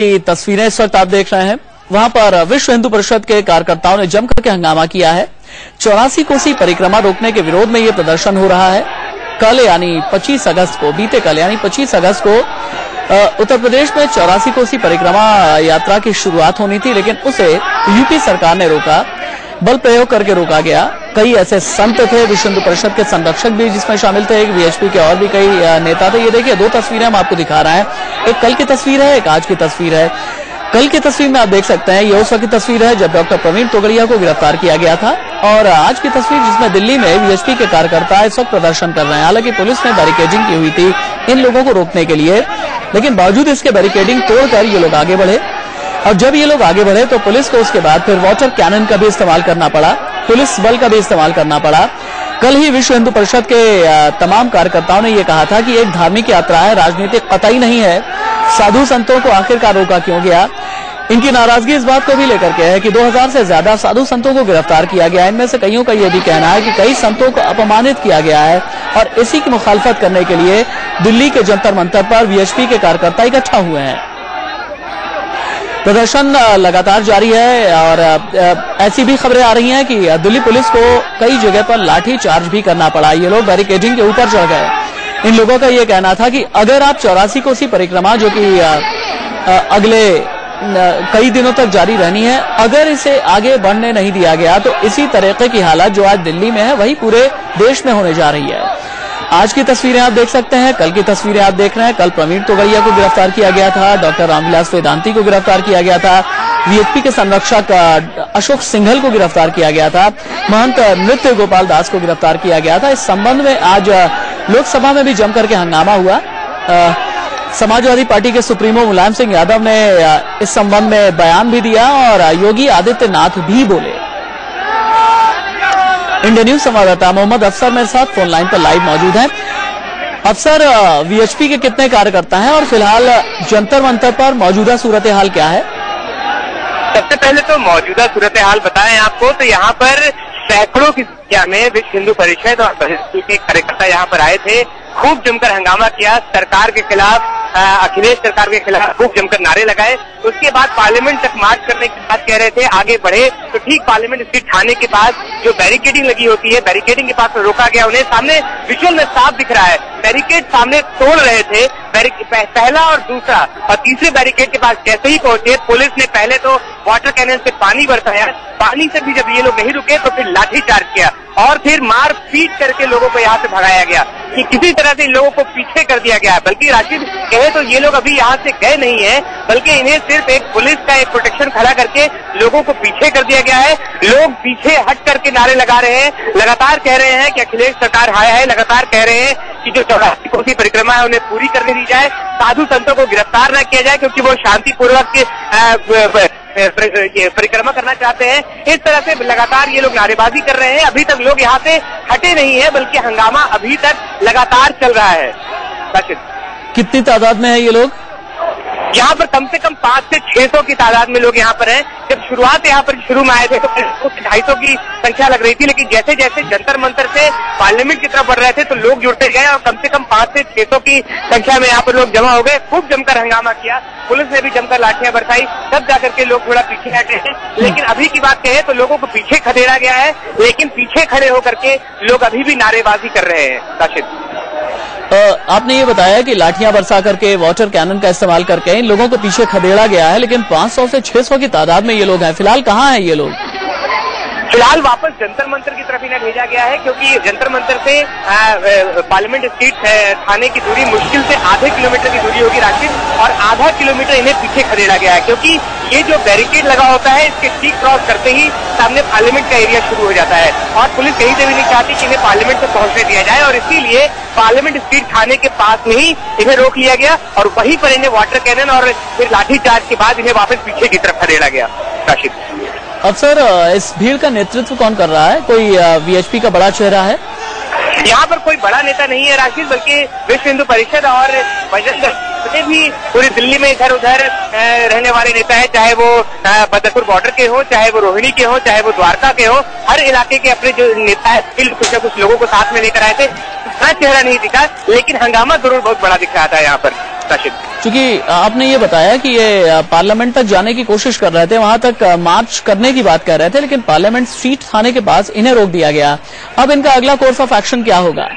की तस्वीरें इस वक्त आप देख रहे हैं। वहां पर विश्व हिंदू परिषद के कार्यकर्ताओं ने जमकर के हंगामा किया है। 84 कोसी परिक्रमा रोकने के विरोध में यह प्रदर्शन हो रहा है। कल यानी 25 अगस्त को, बीते कल यानी 25 अगस्त को उत्तर प्रदेश में 84 कोसी परिक्रमा यात्रा की शुरुआत होनी थी, लेकिन उसे यूपी सरकार ने रोका, बल प्रयोग करके रोका गया। कई ऐसे संत थे, विश्व हिंदू परिषद के संरक्षक भी जिसमें शामिल थे, एक वीएचपी के और भी कई नेता थे। ये देखिए, दो तस्वीरें हम आपको दिखा रहे हैं, एक कल की तस्वीर है, एक आज की तस्वीर है। कल की तस्वीर में आप देख सकते हैं, ये उस वक्त की तस्वीर है जब डॉक्टर प्रवीण तोगड़िया को गिरफ्तार किया गया था, और आज की तस्वीर जिसमें दिल्ली में वीएचपी के कार्यकर्ता इस वक्त प्रदर्शन कर रहे हैं। हालांकि पुलिस ने बैरिकेडिंग की हुई थी इन लोगों को रोकने के लिए, लेकिन बावजूद इसके बैरिकेडिंग तोड़कर ये लोग आगे बढ़े। और जब ये लोग आगे बढ़े तो पुलिस को उसके बाद फिर वाटर कैनन का भी इस्तेमाल करना पड़ा, पुलिस बल का भी इस्तेमाल करना पड़ा। कल ही विश्व हिंदू परिषद के तमाम कार्यकर्ताओं ने यह कहा था कि एक धार्मिक यात्रा है, राजनीतिक कतई नहीं है। साधु संतों को आखिरकार रोका क्यों गया? इनकी नाराजगी इस बात को भी लेकर के है कि 2000 से ज्यादा साधु संतों को गिरफ्तार किया गया। इनमें से कईयों का यह भी कहना है कि कई संतों को अपमानित किया गया है, और इसी की मुखालफत करने के लिए दिल्ली के जंतर मंतर पर वीएचपी के कार्यकर्ता इकट्ठा हुए हैं। प्रदर्शन लगातार जारी है, और ऐसी भी खबरें आ रही हैं कि दिल्ली पुलिस को कई जगह पर लाठी चार्ज भी करना पड़ा। ये लोग बैरिकेडिंग के ऊपर चढ़ गए। इन लोगों का ये कहना था कि अगर आप 84 कोसी परिक्रमा, जो कि अगले कई दिनों तक जारी रहनी है, अगर इसे आगे बढ़ने नहीं दिया गया तो इसी तरीके की हालत जो आज दिल्ली में है वही पूरे देश में होने जा रही है। आज की तस्वीरें आप देख सकते हैं, कल की तस्वीरें आप देख रहे हैं। कल प्रवीण तोगड़िया को गिरफ्तार किया गया था, डॉक्टर रामविलास वेदांती को गिरफ्तार किया गया था, वीएचपी के संरक्षक अशोक सिंघल को गिरफ्तार किया गया था, महंत नृत्य गोपाल दास को गिरफ्तार किया गया था। इस संबंध में आज लोकसभा में भी जमकर के हंगामा हुआ। समाजवादी पार्टी के सुप्रीमो मुलायम सिंह यादव ने इस संबंध में बयान भी दिया, और योगी आदित्यनाथ भी बोले। इंडिया न्यूज संवाददाता मोहम्मद अफसर मेरे साथ फोन लाइन पर लाइव मौजूद हैं। अफसर, वीएचपी के कितने कार्यकर्ता हैं और फिलहाल जंतर मंतर पर मौजूदा सूरत हाल क्या है? सबसे पहले तो मौजूदा सूरत हाल बताएं आपको, तो यहाँ पर सैकड़ों की संख्या में विश्व हिंदू परिषद और वीएचपी के कार्यकर्ता यहाँ पर आए थे। खूब जमकर हंगामा किया, सरकार के खिलाफ, अखिलेश सरकार के खिलाफ खूब जमकर नारे लगाए। उसके बाद पार्लियामेंट तक मार्च करने की बात कह रहे थे, आगे बढ़े तो ठीक पार्लियामेंट स्ट्रीट थाने के पास जो बैरिकेडिंग लगी होती है, बैरिकेडिंग के पास रोका गया उन्हें। सामने विजुअल में साफ दिख रहा है, बैरिकेड सामने तोड़ रहे थे, पहला और दूसरा और तीसरे बैरिकेड के पास जैसे ही पहुंचे, पुलिस ने पहले तो वाटर कैनन से पानी बरसाया, पानी से भी जब ये लोग नहीं रुके तो फिर लाठी चार्ज किया, और फिर मार पीट करके लोगों को यहाँ से भगाया गया कि किसी तरह से इन लोगों को पीछे कर दिया गया है। बल्कि राशिद कहे तो ये लोग अभी यहाँ से गए नहीं है, बल्कि इन्हें सिर्फ एक पुलिस का एक प्रोटेक्शन खड़ा करके लोगों को पीछे कर दिया गया है। लोग पीछे हट करके नारे लगा रहे हैं, लगातार कह रहे हैं कि अखिलेश सरकार हाय है, लगातार कह रहे हैं कि जो 84 कोसी परिक्रमा है उन्हें पूरी करने दी जाए, साधु संतों को गिरफ्तार न किया जाए क्योंकि वो शांतिपूर्वक परिक्रमा करना चाहते हैं। इस तरह से लगातार ये लोग नारेबाजी कर रहे हैं। अभी तक लोग यहाँ से हटे नहीं है, बल्कि हंगामा अभी तक लगातार चल रहा है। कितनी तादाद में है ये लोग? यहाँ पर कम से कम 500 से 600 की तादाद में लोग यहाँ पर हैं। जब शुरुआत यहाँ पर शुरू में आए थे तो 250 की संख्या लग रही थी, लेकिन जैसे जैसे जंतर मंतर से पार्लियामेंट की तरफ बढ़ रहे थे तो लोग जुड़ते गए, और कम से कम 500 से 600 की संख्या में यहाँ पर लोग जमा हो गए। खूब जमकर हंगामा किया, पुलिस ने भी जमकर लाठियां बरसाई, तब जाकर के लोग थोड़ा पीछे हटे हैं। लेकिन अभी की बात कहें तो लोगों को पीछे खदेड़ा गया है, लेकिन पीछे खड़े होकर के लोग अभी भी नारेबाजी कर रहे हैं। राशिद, आपने ये बताया कि लाठियां बरसा करके, वाटर कैनन का इस्तेमाल करके इन लोगों को पीछे खदेड़ा गया है, लेकिन 500 से 600 की तादाद में ये लोग हैं। फिलहाल कहाँ हैं ये लोग? फिलहाल वापस जंतर मंतर की तरफ इन्हें भेजा गया है, क्योंकि जंतर मंतर से पार्लियामेंट स्ट्रीट थाने की दूरी मुश्किल से आधे किलोमीटर की दूरी होगी राशिद, और आधा किलोमीटर इन्हें पीछे खदेड़ा गया है, क्योंकि ये जो बैरिकेड लगा होता है इसके ठीक क्रॉस करते ही सामने पार्लियामेंट का एरिया शुरू हो जाता है, और पुलिस कहीं से भी नहीं चाहती कि इन्हें पार्लियामेंट तक पहुंचने दिया जाए, और इसीलिए पार्लियामेंट स्ट्रीट थाने के पास में ही इन्हें रोक लिया गया, और वहीं पर इन्हें वाटर कैनन और फिर लाठीचार्ज के बाद इन्हें वापस पीछे की तरफ खदेड़ा गया। राशिद, अफसर, इस भीड़ का नेतृत्व कौन कर रहा है? कोई वीएचपी का बड़ा चेहरा है? यहाँ पर कोई बड़ा नेता नहीं है राशिद, बल्कि विश्व हिंदू परिषद और बजरंग दल भी पूरी दिल्ली में इधर उधर रहने वाले नेता है, चाहे वो बदरपुर बॉर्डर के हो, चाहे वो रोहिणी के हो, चाहे वो द्वारका के हो। हर इलाके के अपने जो नेता है कुछ न कुछ लोगों को साथ में लेकर आए थे। बड़ा चेहरा नहीं दिखा, लेकिन हंगामा जरूर बहुत बड़ा दिख रहा था यहाँ पर। राशिद। क्योंकि आपने ये बताया कि ये पार्लियामेंट तक जाने की कोशिश कर रहे थे, वहां तक मार्च करने की बात कर रहे थे, लेकिन पार्लियामेंट स्ट्रीट थाने के पास इन्हें रोक दिया गया। अब इनका अगला कोर्स ऑफ एक्शन क्या होगा?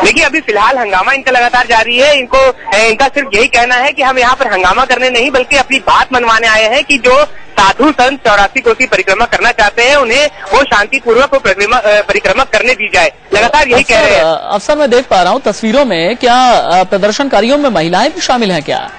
देखिए, अभी फिलहाल हंगामा इनका लगातार जारी है। इनका सिर्फ यही कहना है कि हम यहाँ पर हंगामा करने नहीं बल्कि अपनी बात मनवाने आए हैं कि जो साधु संत 84 कोसी परिक्रमा करना चाहते हैं उन्हें वो शांतिपूर्वक परिक्रमा करने दी जाए। लगातार यही कह रहे हैं। अफसर मैं देख पा रहा हूँ तस्वीरों में, क्या प्रदर्शनकारियों में महिलाएं भी शामिल हैं क्या?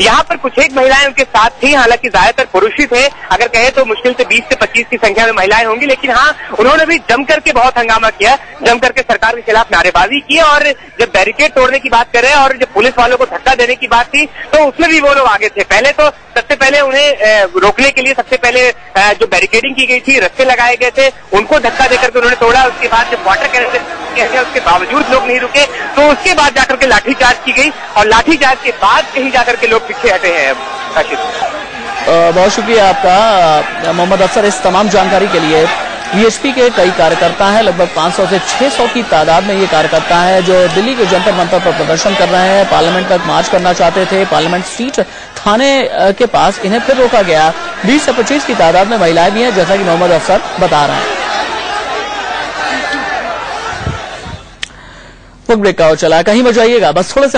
यहाँ पर कुछ एक महिलाएं उनके साथ थी, हालांकि ज्यादातर पुरुष ही थे। अगर कहे तो मुश्किल से 20 से 25 की संख्या में महिलाएं होंगी, लेकिन हाँ, उन्होंने भी जम करके बहुत हंगामा किया, जम करके सरकार के खिलाफ नारेबाजी की। और जब बैरिकेड तोड़ने की बात करें और जब पुलिस वालों को धक्का देने की बात थी तो उसमें भी वो लोग आगे थे। पहले तो सबसे पहले उन्हें रोकने के लिए सबसे पहले जो बैरिकेडिंग की गई थी, रस्ते लगाए गए थे, उनको धक्का देकर के उन्होंने तोड़ा। उसके बाद जब वाटर कैनन उसके बावजूद लोग नहीं रुके तो उसके बाद जाकर के लाठीचार्ज की गई और लाठीचार्ज के बाद कहीं जाकर के लोग पीछे हटे हैं। बहुत शुक्रिया आपका मोहम्मद अफसर इस तमाम जानकारी के लिए। वीएचपी के कई कार्यकर्ता हैं, लगभग 500 से 600 की तादाद में ये कार्यकर्ता है जो दिल्ली के जंतर मंतर पर प्रदर्शन कर रहे हैं। पार्लियामेंट तक मार्च करना चाहते थे, पार्लियामेंट स्ट्रीट थाने के पास इन्हें फिर रोका गया। 20 से 25 की तादाद में महिलाएं भी हैं, जैसा कि मोहम्मद अफसर बता रहे हैं। ब्रेक का और चला, कहीं मत जाइएगा, बस थोड़े से